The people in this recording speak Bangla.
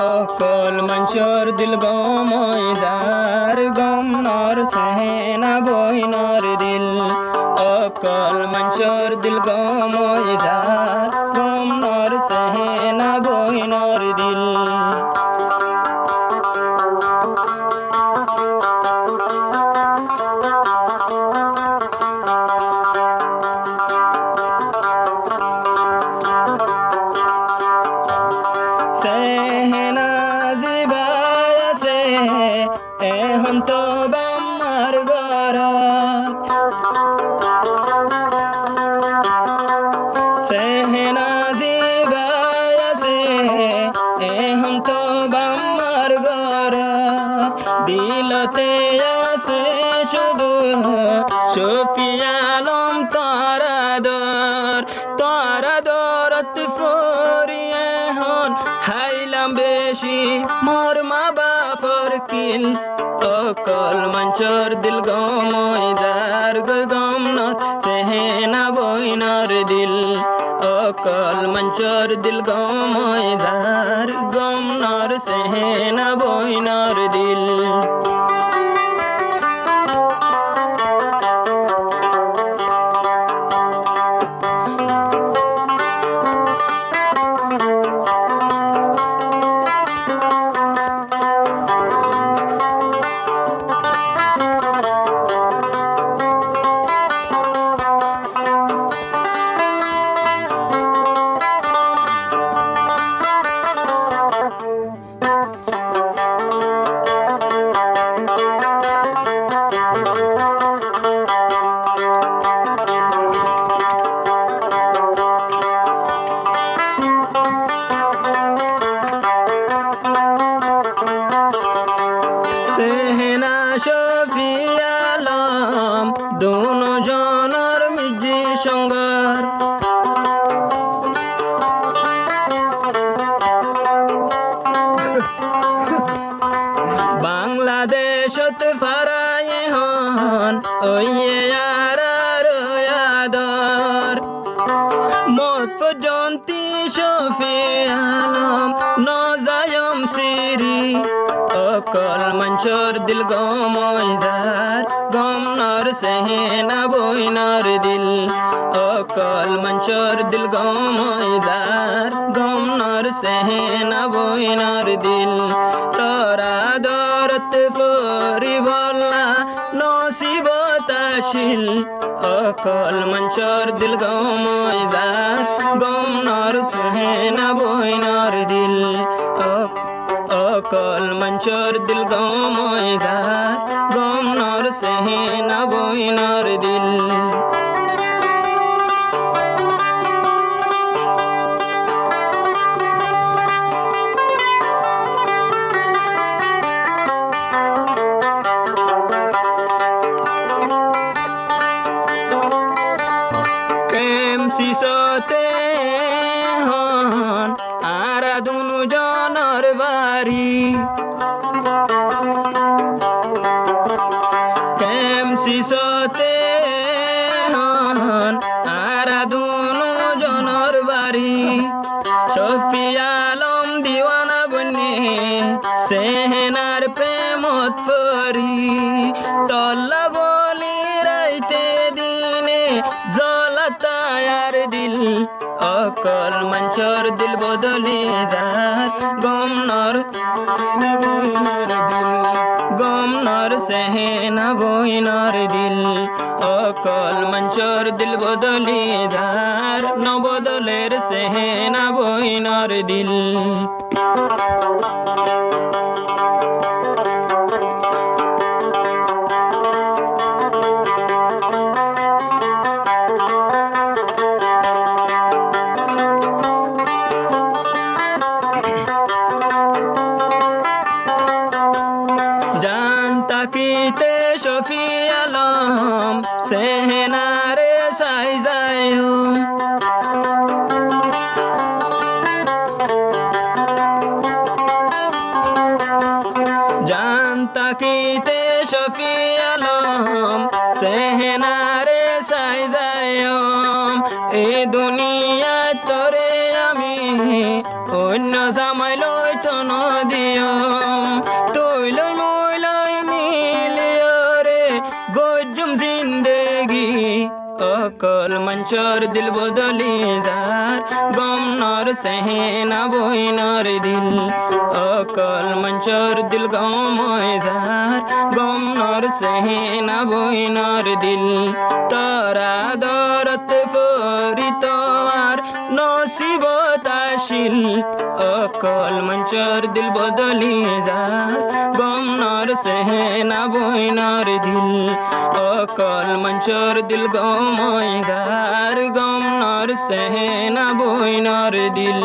অকল মঞ্চর দিল গময় যার গম নর সেনা বইনর দিল অকল মঞ্চর দিল গময় যার গম নর সেনা বইনর দিল সেনা জিবাই আছে এখন তো বাম্মার ঘৰত সেনা জিবাই আছে এখন তো বাম্মার ঘৰত দিলতে আছে শুধু শফিয়া আলম তরাদরত ফরিয়ে হন হাইলাম বেশি মোর মা বাপর কিল অকল মঞ্চর দিল গময় যার গম নর সেনা বইনর দিল অকল মঞ্চর দিল গময় যার গম নর সেনা বইনর দিল সেনা শফিয়া আলম দোনো জনের মিজি সঙ্গর বাংলাদেশত ফারায়ে হন ওইয়ে আর আদর মত পর্যন্তি শফিয়া আলম নজায়ম সিরি অকল মঞ্চর দিল গময় যার গম নর সেনা বইনর দিল অকল মঞ্চর দিল গময় যার গম নর সেনা বইনর দিল তরাদরত ফরি বল্লা নসিবত আসিল অকল মঞ্চর দিল গময় যার গম নর সেনা বইনর দিল অকল মঞ্চর দিল গময় যার গম নর সেনা বইনর দিল সিসতে হন আরা দুনু জনর বাড়ি সিসতে হন আরা দুনু জনর বাড়ি শফিয়া আলম দিওয়ানা বনে সেনার প্রেমত ফরি তল্লা বলি রাইতে দিনে জলতায়ার দিল অকল মঞ্চর দিল বদলি যার গম নর গম নর সেনা বইনর দিল অকল মঞ্চর দিল বদলি যার নবদলের সেনা বইনর দিল তাকিতে শফিয়া আলম সেনারে সাই যায় জান তাকিতে শফিয়া আলম সেনারে সাই যায় এই দুনিয়া তোরে আমি অন্য জামাই লই তো নদিয়ম তুই লই মই লই মিলিয়া রে গজুম জিন্দেগি অকল মঞ্চর দিল বদলি যার গম নর সেনা বইনর দিল অকল মঞ্চর দিল গম যার গম নর সেনা বইনর দিল তরা দরত ফরিত আর নসিবত আসিল অকল মঞ্চর দিল বদলি যার গম নর সেনা বইনর দিল অকল মঞ্চর দিল গম যার গম নর সেনা বইনর দিল